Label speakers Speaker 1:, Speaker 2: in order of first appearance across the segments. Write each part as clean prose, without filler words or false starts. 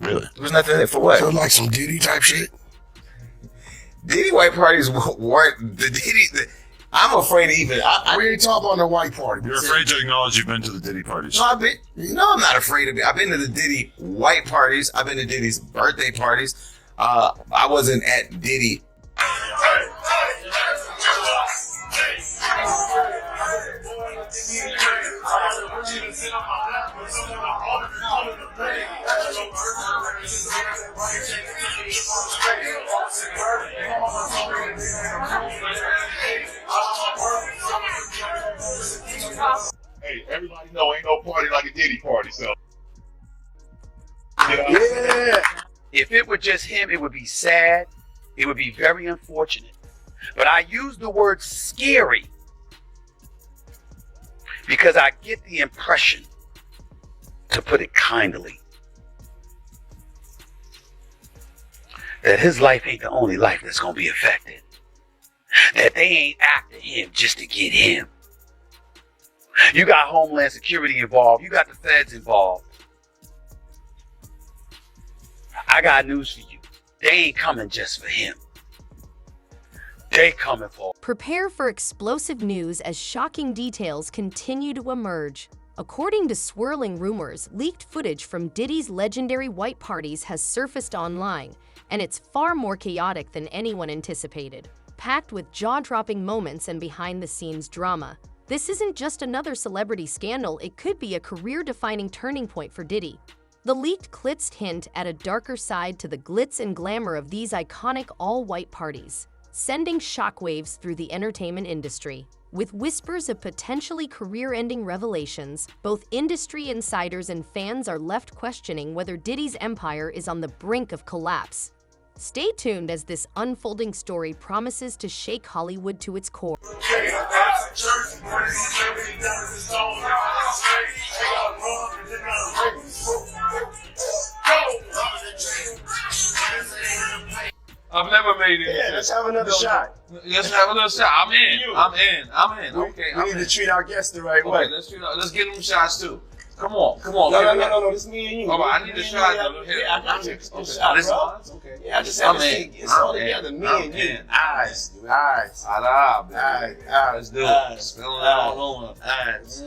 Speaker 1: Really?
Speaker 2: There was nothing in it for what?
Speaker 1: So like some Diddy type shit?
Speaker 2: Diddy white parties weren't the Diddy. I'm afraid to even.
Speaker 1: We ain't talking about no white party.
Speaker 3: You're afraid to acknowledge you've been to the Diddy parties.
Speaker 2: No, I'm not afraid of it. I've been to the Diddy white parties. I've been to Diddy's birthday parties. I wasn't at Diddy.
Speaker 4: Hey, everybody know ain't no party like a Diddy party, so.
Speaker 5: Yeah. If it were just him, it would be sad. It would be very unfortunate. But I use the word scary because I get the impression, to put it kindly, that his life ain't the only life that's going to be affected. That they ain't after him just to get him. You got Homeland Security involved. You got the feds involved. I got news for you. They ain't coming just for him. They coming for.
Speaker 6: Prepare for explosive news as shocking details continue to emerge. According to swirling rumors, leaked footage from Diddy's legendary white parties has surfaced online, and it's far more chaotic than anyone anticipated. Packed with jaw-dropping moments and behind-the-scenes drama. This isn't just another celebrity scandal, it could be a career-defining turning point for Diddy. The leaked clips hint at a darker side to the glitz and glamour of these iconic all-white parties, sending shockwaves through the entertainment industry. With whispers of potentially career-ending revelations, both industry insiders and fans are left questioning whether Diddy's empire is on the brink of collapse. Stay tuned as this unfolding story promises to shake Hollywood to its core.
Speaker 7: I've never made it.
Speaker 1: Yeah, let's have another shot.
Speaker 7: Let's have another shot. I'm in. Okay.
Speaker 1: We need to treat our guests the right way.
Speaker 7: Okay, let's get them shots too. Come on.
Speaker 1: No. This is me and you.
Speaker 7: Oh, I need a shot.
Speaker 1: Yeah, I got you.
Speaker 7: Okay.
Speaker 1: Shot, bro.
Speaker 7: Okay.
Speaker 1: Yeah, I just have to see. It's all together. Me and you. Eyes.
Speaker 7: Let's do it. Spill it all over.
Speaker 1: Eyes.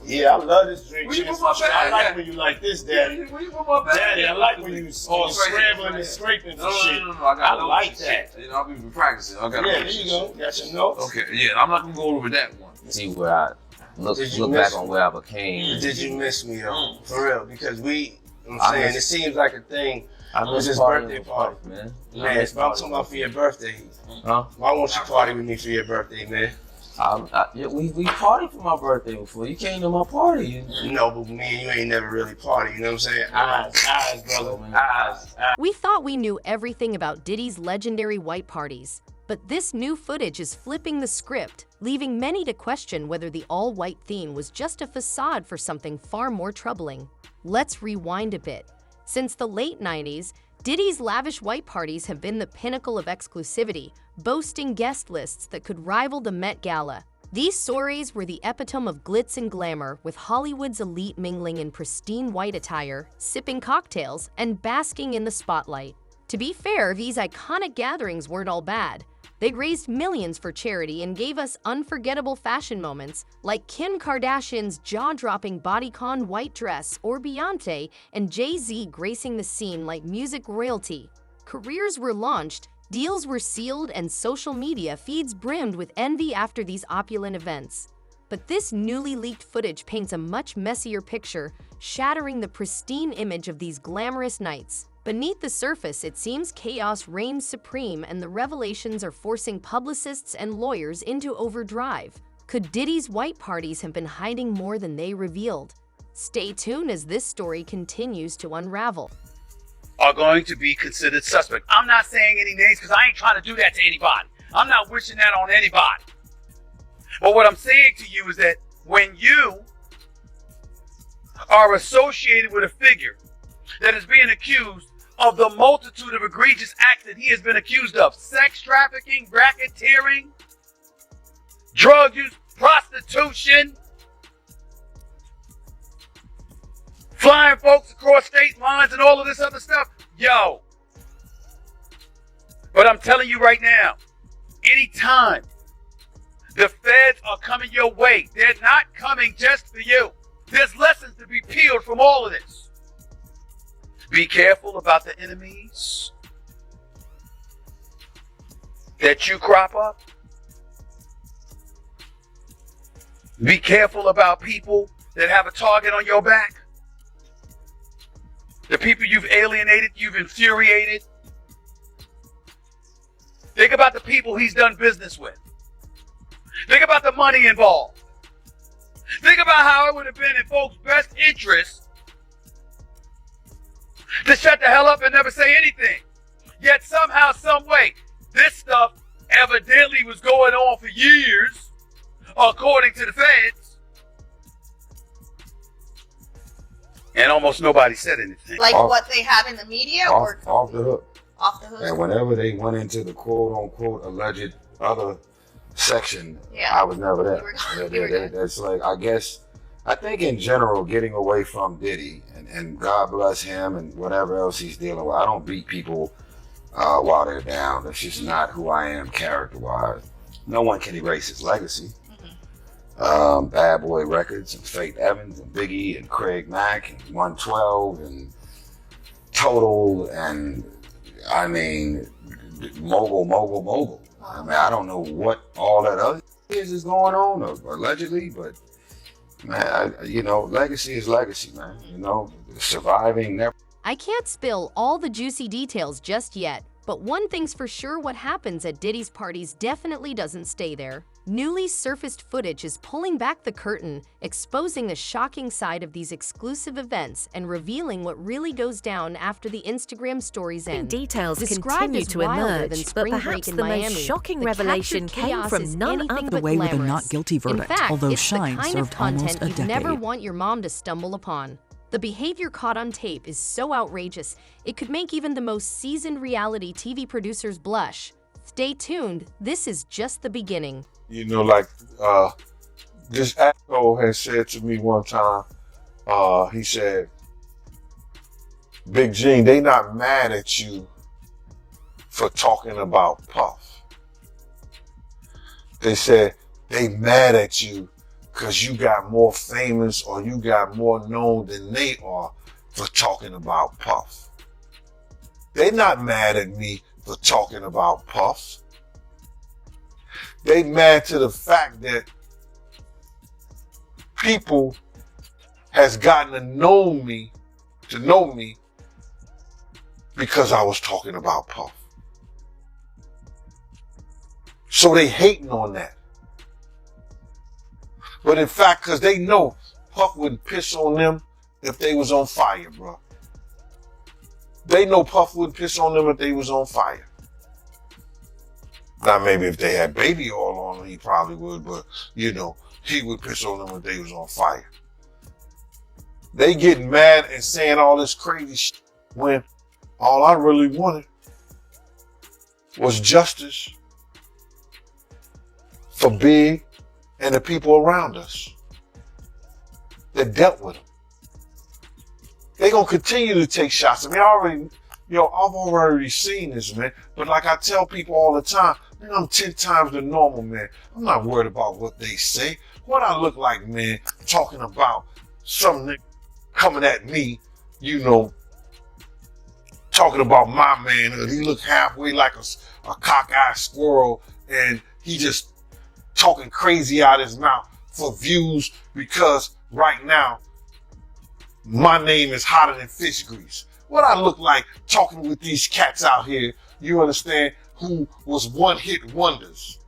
Speaker 1: Yeah, I love this drink.
Speaker 7: Where you put my bag?
Speaker 1: I like when you like this, Daddy.
Speaker 7: Where you put my bag?
Speaker 1: Daddy, I like when you scrambling and scraping for shit.
Speaker 7: No.
Speaker 1: I like that.
Speaker 7: You know, I'll be practicing.
Speaker 1: Yeah, there you go. Got your notes.
Speaker 7: Okay, yeah, I'm not gonna go over that one.
Speaker 8: See where I look back on where I became.
Speaker 1: Did you miss me though? For real, because I'm
Speaker 8: I
Speaker 1: saying
Speaker 8: miss-
Speaker 1: it seems like a thing.
Speaker 8: I
Speaker 1: It was
Speaker 8: miss
Speaker 1: his
Speaker 8: partying
Speaker 1: birthday
Speaker 8: with
Speaker 1: party,
Speaker 8: folks, man.
Speaker 1: Man, I'm talking about for your birthday.
Speaker 8: Huh?
Speaker 1: Why won't you party with me for your birthday, man?
Speaker 8: Yeah, we partied for my birthday before. You came to my party.
Speaker 1: No, but me and you ain't never really party. You know what I'm saying? Eyes, brother. Eyes.
Speaker 6: We thought we knew everything about Diddy's legendary white parties, but this new footage is flipping the script, leaving many to question whether the all-white theme was just a facade for something far more troubling. Let's rewind a bit. Since the late 90s, Diddy's lavish white parties have been the pinnacle of exclusivity, boasting guest lists that could rival the Met Gala. These soirees were the epitome of glitz and glamour, with Hollywood's elite mingling in pristine white attire, sipping cocktails, and basking in the spotlight. To be fair, these iconic gatherings weren't all bad. They raised millions for charity and gave us unforgettable fashion moments like Kim Kardashian's jaw-dropping bodycon white dress or Beyoncé and Jay-Z gracing the scene like music royalty. Careers were launched, deals were sealed, and social media feeds brimmed with envy after these opulent events. But this newly leaked footage paints a much messier picture, shattering the pristine image of these glamorous nights. Beneath the surface, it seems chaos reigns supreme and the revelations are forcing publicists and lawyers into overdrive. Could Diddy's white parties have been hiding more than they revealed? Stay tuned as this story continues to unravel.
Speaker 5: Are going to be considered suspect. I'm not saying any names because I ain't trying to do that to anybody. I'm not wishing that on anybody. But what I'm saying to you is that when you are associated with a figure that is being accused of the multitude of egregious acts that he has been accused of, sex trafficking, racketeering, drug use, prostitution, flying folks across state lines and all of this other stuff. Yo. But I'm telling you right now, anytime the feds are coming your way, they're not coming just for you. There's lessons to be peeled from all of this. Be careful about the enemies that you crop up. Be careful about people that have a target on your back. The people you've alienated, you've infuriated. Think about the people he's done business with. Think about the money involved. Think about how it would have been in folks' best interest to shut the hell up and never say anything. Yet somehow, some way, this stuff evidently was going on for years, according to the feds. And almost nobody said anything.
Speaker 9: Like what they have in the media, or
Speaker 10: off the hook.
Speaker 9: Off the hook.
Speaker 10: And whenever they went into the quote unquote alleged other section, I was never there. That's like, I think in general, getting away from Diddy, and God bless him and whatever else he's dealing with. I don't beat people while they're down. That's just not who I am character-wise. No one can erase his legacy. Bad Boy Records and Faith Evans and Biggie and Craig Mack and 112 and Total and I mean mogul. I mean, I don't know what all that other is going on or allegedly, but man, legacy is legacy, man. Surviving never.
Speaker 6: I can't spill all the juicy details just yet, but one thing's for sure, what happens at Diddy's parties definitely doesn't stay there. Newly surfaced footage is pulling back the curtain, exposing the shocking side of these exclusive events and revealing what really goes down after the Instagram stories end.
Speaker 11: Details
Speaker 6: Described
Speaker 11: continue
Speaker 6: as
Speaker 11: to
Speaker 6: wilder than
Speaker 11: emerge, but
Speaker 6: spring break
Speaker 11: perhaps
Speaker 6: in
Speaker 11: the
Speaker 6: Miami,
Speaker 11: most shocking
Speaker 6: the
Speaker 11: revelation
Speaker 6: captured
Speaker 11: came
Speaker 6: chaos
Speaker 11: from
Speaker 6: is
Speaker 11: none
Speaker 6: anything
Speaker 11: other.
Speaker 6: but
Speaker 12: The way with a
Speaker 6: glamorous.
Speaker 12: not guilty verdict,
Speaker 6: In fact,
Speaker 12: although
Speaker 6: it's
Speaker 12: Shine
Speaker 6: the kind
Speaker 12: served
Speaker 6: of content
Speaker 12: almost a
Speaker 6: you'd
Speaker 12: decade.
Speaker 6: never want your mom to stumble upon. The behavior caught on tape is so outrageous, it could make even the most seasoned reality TV producers blush. Stay tuned, this is just the beginning.
Speaker 4: This actor has said to me one time, he said, Big Gene, they not mad at you for talking about Puff. They said they mad at you because you got more famous or you got more known than they are for talking about Puff. They not mad at me for talking about Puff. They mad to the fact that people has gotten to know me because I was talking about Puff. So they hating on that. But in fact, because they know Puff wouldn't piss on them if they was on fire, bro. They know Puff wouldn't piss on them if they was on fire. Now, maybe if they had baby oil on them, he probably would, but, he would piss on them if they was on fire. They getting mad and saying all this crazy shit when all I really wanted was justice for Big and the people around us that dealt with him. They're going to continue to take shots. I mean, I've already seen this, man. But like I tell people all the time, man, I'm 10 times the normal, man. I'm not worried about what they say. What I look like, man, talking about some nigga coming at me, talking about my manhood. He look halfway like a cockeyed squirrel, and he just talking crazy out his mouth for views because right now, my name is hotter than fish grease. What I look like talking with these cats out here, you understand, who was one-hit wonders.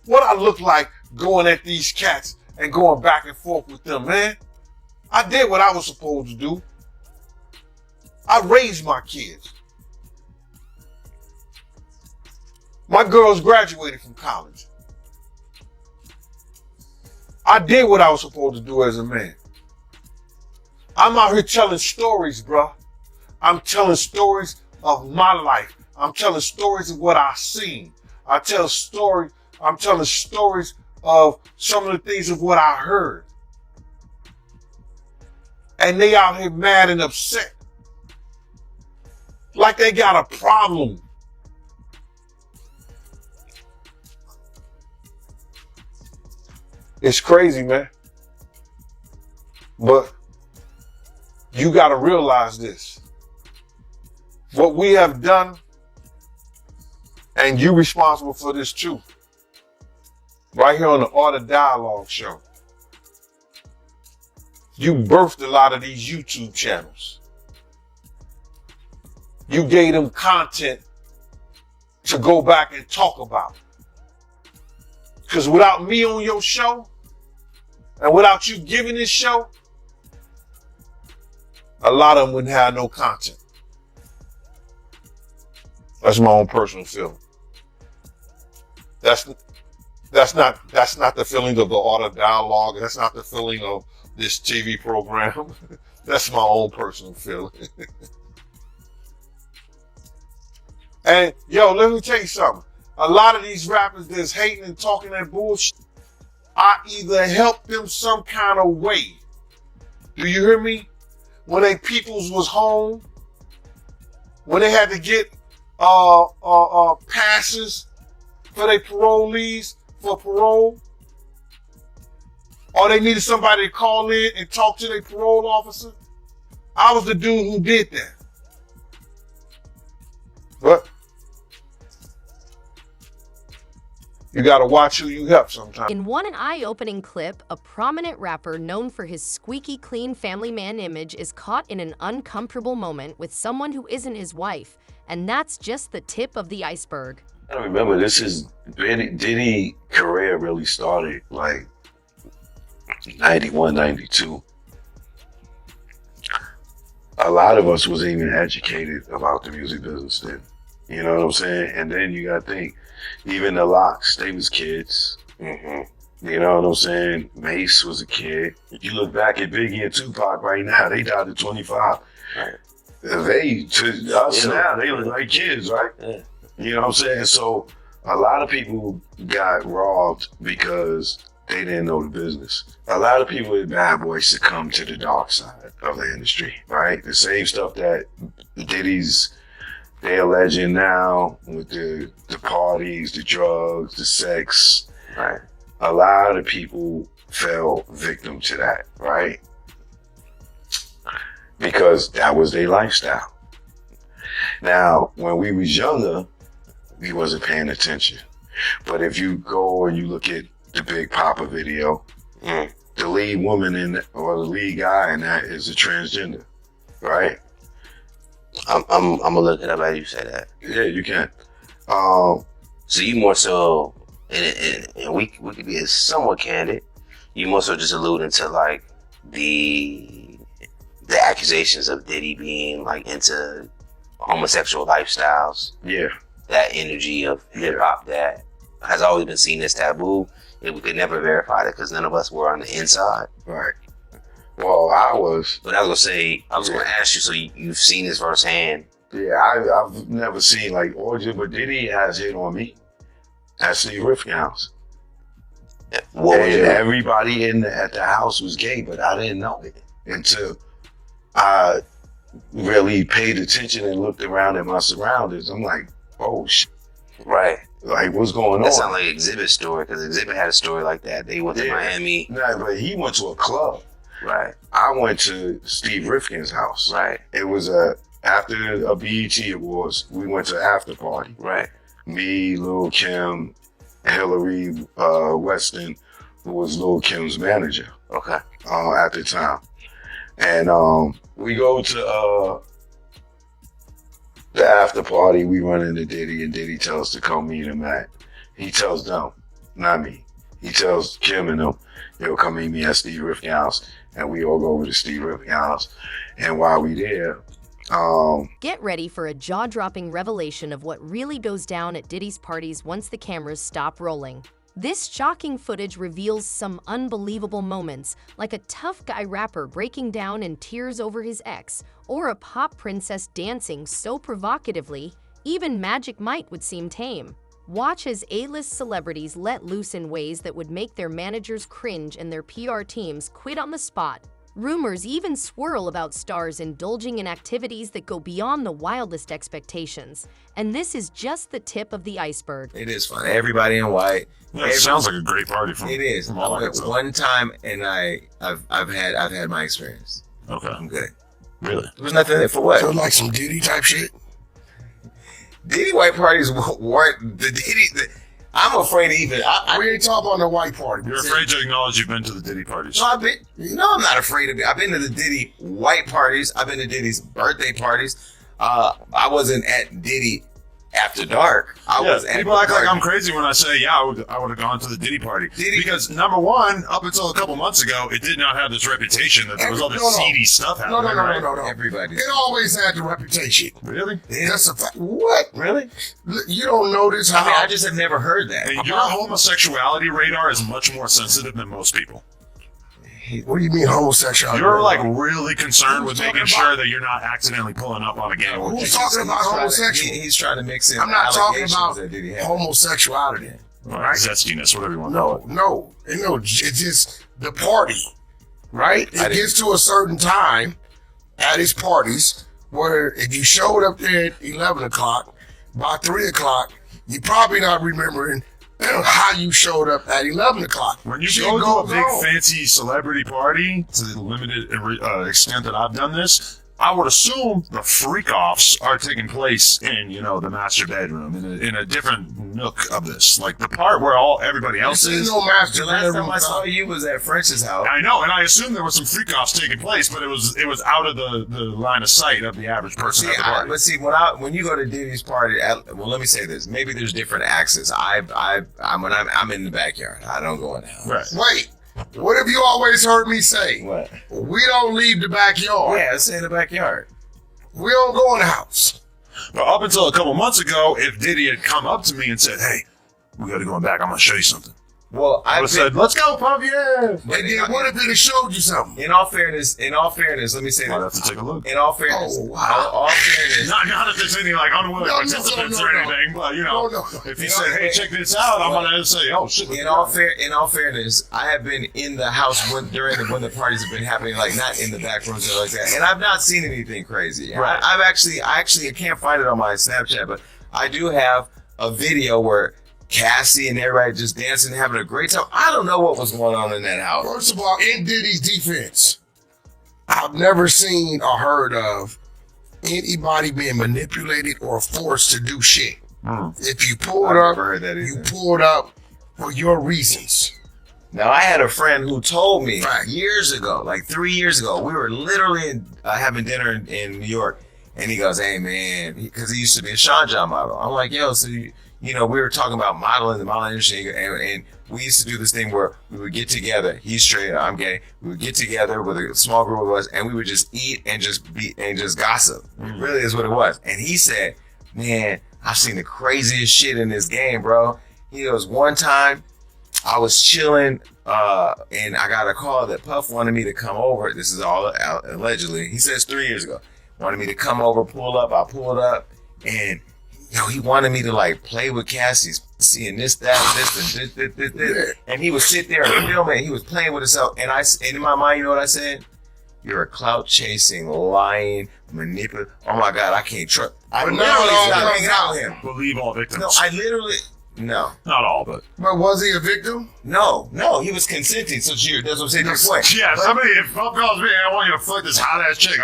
Speaker 4: What I look like going at these cats and going back and forth with them, man. I did what I was supposed to do. I raised my kids. My girls graduated from college. I did what I was supposed to do as a man. I'm out here telling stories, bro. I'm telling stories of my life. I'm telling stories of what I've seen. I'm telling stories of some of the things of what I heard. And they out here mad and upset. Like they got a problem. It's crazy, man. But you got to realize this. What we have done, and you responsible for this too. Right here on the Art of Dialogue show. You birthed a lot of these YouTube channels. You gave them content to go back and talk about. Because without me on your show, and without you giving this show, a lot of them wouldn't have no content. That's my own personal feeling. That's not the feeling of the Art of Dialogue. That's not the feeling of this TV program. That's my own personal feeling. And yo, let me tell you something. A lot of these rappers that's hating and talking that bullshit, I either help them some kind of way. Do you hear me? When they peoples was home, when they had to get passes for their parolees for parole, or they needed somebody to call in and talk to their parole officer, I was the dude who did that. But you gotta watch who you help sometimes.
Speaker 6: In one eye-opening clip, a prominent rapper known for his squeaky clean family man image is caught in an uncomfortable moment with someone who isn't his wife, and that's just the tip of the iceberg.
Speaker 5: I remember this is Diddy career really started like 91, 92. A lot of us wasn't even educated about the music business then. You know what I'm saying? And then you gotta think, even the Locks, they was kids. Mm-hmm. You know what I'm saying? Mace was a kid. If you look back at Biggie and Tupac right now, they died at 25. Right. They, to us now, they look like kids, right? Yeah. You know what I'm saying? So a lot of people got robbed because they didn't know the business. A lot of people with bad boys succumbed to the dark side of the industry, right? The same stuff that Diddy's, they're alleging now with the parties, the drugs, the sex, right? A lot of people fell victim to that, right? Because that was their lifestyle. Now, when we was younger, we wasn't paying attention. But if you go and you look at the Big Papa video, the lead woman or the lead guy in that is a transgender, right?
Speaker 11: I'm gonna look it up as you say that.
Speaker 5: Yeah, you can.
Speaker 11: So you more so, and we could be somewhat candid. You more so just alluding to like the accusations of Diddy being like into homosexual lifestyles.
Speaker 5: Yeah. That
Speaker 11: energy of hip hop that has always been seen as taboo, and we could never verify it because none of us were on the inside.
Speaker 5: Right. Well, I was.
Speaker 11: But I was gonna ask you, so you've seen this firsthand.
Speaker 5: Yeah, I've never seen like origin, but Diddy has hit on me at Steve Rifkin's house. Everybody at the house was gay, but I didn't know it until I really paid attention and looked around at my surroundings. I'm like, oh shit.
Speaker 11: Right.
Speaker 5: Like, what's going on?
Speaker 11: That sounds like Exhibit's story, because Exhibit had a story like that. They went to Miami.
Speaker 5: No, but he went to a club.
Speaker 11: Right.
Speaker 5: I went to Steve Rifkin's house.
Speaker 11: Right.
Speaker 5: It was after a BET Awards, we went to after party.
Speaker 11: Right.
Speaker 5: Me, Lil' Kim, Hillary Weston, who was Lil' Kim's manager.
Speaker 11: Okay.
Speaker 5: At the time. And we go to the after party, we run into Diddy, and Diddy tells us to come meet him at. He tells them, not me. He tells Kim and them, yo, come meet me at Steve Rifkin's house. And we all go over to Steve Rifkin's house. And while we there,
Speaker 6: get ready for a jaw-dropping revelation of what really goes down at Diddy's parties once the cameras stop rolling. This shocking footage reveals some unbelievable moments, like a tough guy rapper breaking down in tears over his ex, or a pop princess dancing so provocatively, even Magic Mike would seem tame. Watch as A-list celebrities let loose in ways that would make their managers cringe and their PR teams quit on the spot. Rumors even swirl about stars indulging in activities that go beyond the wildest expectations. And this is just the tip of the iceberg.
Speaker 2: It is fun. Everybody in white.
Speaker 3: Yeah, it sounds like a great party.
Speaker 2: It is. I went one time, and I've had my experience.
Speaker 3: Okay,
Speaker 2: I'm good.
Speaker 3: Really?
Speaker 2: There was nothing there for what?
Speaker 1: So like some Diddy type shit.
Speaker 2: Diddy white parties weren't the Diddy. I'm afraid to even.
Speaker 1: We ain't talking about the white party.
Speaker 3: You're afraid to acknowledge you've been to the Diddy parties.
Speaker 2: No, I'm not afraid of it. I've been to the Diddy white parties. I've been to Diddy's birthday parties. I wasn't at Diddy after dark.
Speaker 3: People act like I'm crazy when I say, yeah, I would have gone to the Diddy party. Because number one, up until a couple months ago, it did not have this reputation that there was all this seedy stuff happening.
Speaker 1: No.
Speaker 2: Everybody.
Speaker 1: It always had the reputation.
Speaker 3: Really?
Speaker 1: That's a fact. What?
Speaker 2: Really?
Speaker 1: You don't notice how?
Speaker 2: I just have never heard that.
Speaker 3: And your homosexuality radar is much more sensitive than most people.
Speaker 1: What do you mean homosexuality?
Speaker 3: You're like really concerned with making sure that you're not accidentally pulling up on a gay.
Speaker 1: Who's talking about homosexuality?
Speaker 2: He's trying to mix in.
Speaker 1: I'm not talking about
Speaker 2: that
Speaker 1: homosexuality.
Speaker 3: Right? Zestiness, whatever you want to call it.
Speaker 1: No. It's just the party, right? It gets to a certain time at his parties where if you showed up there at 11 o'clock, by 3 o'clock, you're probably not remembering how you showed up at 11 o'clock.
Speaker 3: When you go to a big fancy celebrity party, to the limited extent that I've done this, I would assume the freak-offs are taking place in, the master bedroom, in a different nook of this. Like the part where everybody else is.
Speaker 1: No master
Speaker 2: the last time I saw you was at French's house.
Speaker 3: I know, and I assume there was some freak-offs taking place, but it was out of the line of sight of the average person at the party.
Speaker 2: But see, when you go to Diddy's party, let me say this. Maybe there's different access. I'm in the backyard. I don't go in the house.
Speaker 3: Right.
Speaker 1: Wait. What have you always heard me say?
Speaker 2: What?
Speaker 1: We don't leave the backyard.
Speaker 2: Yeah, stay in the backyard.
Speaker 1: We don't go in the house.
Speaker 3: But up until a couple months ago, if Diddy had come up to me and said, hey, we got to go back, I'm going to show you something.
Speaker 2: Well,
Speaker 3: I said, let's go, Puff, yeah.
Speaker 1: And then what if it showed you something?
Speaker 2: In all fairness, let me say
Speaker 3: I'd have to take a look.
Speaker 2: In all fairness,
Speaker 1: all
Speaker 2: fairness.
Speaker 3: Not if there's any unwilling participants or anything, but if he said, hey, check this out, I'm gonna say, oh shit.
Speaker 2: In all fairness, I have been in the house when the parties have been happening, like not in the back rooms or like that, and I've not seen anything crazy. Right. I can't find it on my Snapchat, but I do have a video where Cassie and everybody just dancing, having a great time. I don't know what was going on in that house.
Speaker 1: First of all, in Diddy's defense, I've never seen or heard of anybody being manipulated or forced to do shit. If you pull it up, you pull it up for your reasons.
Speaker 2: Now, I had a friend who told me years ago, like 3 years ago, we were literally having dinner in New York, and he goes, hey, man, because he used to be a Sean John model. I'm like, yo, so we were talking about modeling, the modeling industry, and we used to do this thing where we would get together. He's straight, I'm gay. We would get together with a small group of us, and we would just eat and just gossip. It really is what it was. And he said, man, I've seen the craziest shit in this game, bro. He goes, one time I was chilling, and I got a call that Puff wanted me to come over. This is all allegedly. He says 3 years ago. Wanted me to come over, pull up. I pulled up, and he wanted me to like play with Cassie's seeing this, that, this. And he would sit there and film it. He was playing with himself. And in my mind, you know what I said? You're a clout chasing, lying, manipulative. Oh my God, I can't trust. I literally stopped hanging out with him.
Speaker 3: Believe all victims.
Speaker 2: No, I literally. No.
Speaker 3: Not all, but.
Speaker 1: But was he a victim?
Speaker 2: No, he was consenting. So that's what I'm saying. Your point.
Speaker 3: Yeah, if Puff calls me, I want you to fuck this hot ass chick.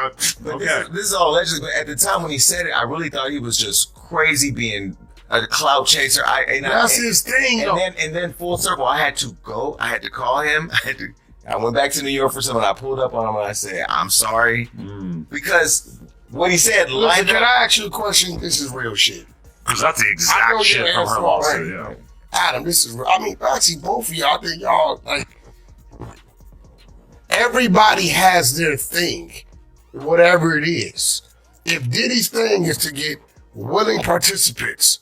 Speaker 3: Okay.
Speaker 2: This is all allegedly, but at the time when he said it, I really thought he was just crazy being a clout chaser.
Speaker 1: That's his thing, though.
Speaker 2: And then full circle, I had to go. I had to call him. I went back to New York for something. I pulled up on him and I said, I'm sorry. Because what he said,
Speaker 1: listen, can I ask you a question? This is real shit.
Speaker 3: Because that's the exact shit from her lawsuit, yeah.
Speaker 1: Adam, this is, actually both of y'all, I think y'all, like, everybody has their thing, whatever it is. If Diddy's thing is to get willing participants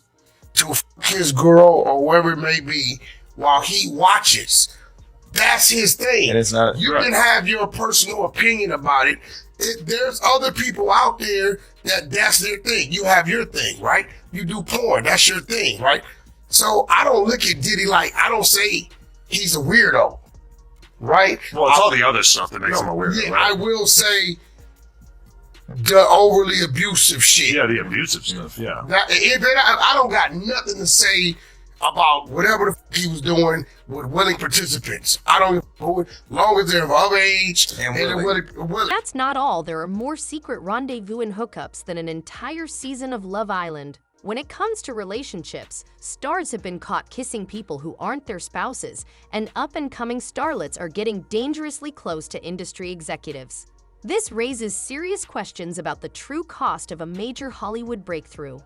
Speaker 1: to fuck his girl or whoever it may be while he watches, that's his thing.
Speaker 2: And it's not.
Speaker 1: You can have your personal opinion about it. There's other people out there that's their thing. You have your thing, right? You do porn, that's your thing, right? So I don't look at Diddy like, I don't say he's a weirdo. right?
Speaker 3: Well, it's all the other stuff that makes him a weirdo.
Speaker 1: Yeah,
Speaker 3: right?
Speaker 1: I will say the overly abusive shit.
Speaker 3: Yeah, the abusive stuff. Yeah.
Speaker 1: I don't got nothing to say about whatever the f- he was doing with willing participants. I don't know, as long as they're of age and they're willing.
Speaker 6: That's not all. There are more secret rendezvous and hookups than an entire season of Love Island. When it comes to relationships, stars have been caught kissing people who aren't their spouses, and up-and-coming starlets are getting dangerously close to industry executives. This raises serious questions about the true cost of a major Hollywood breakthrough.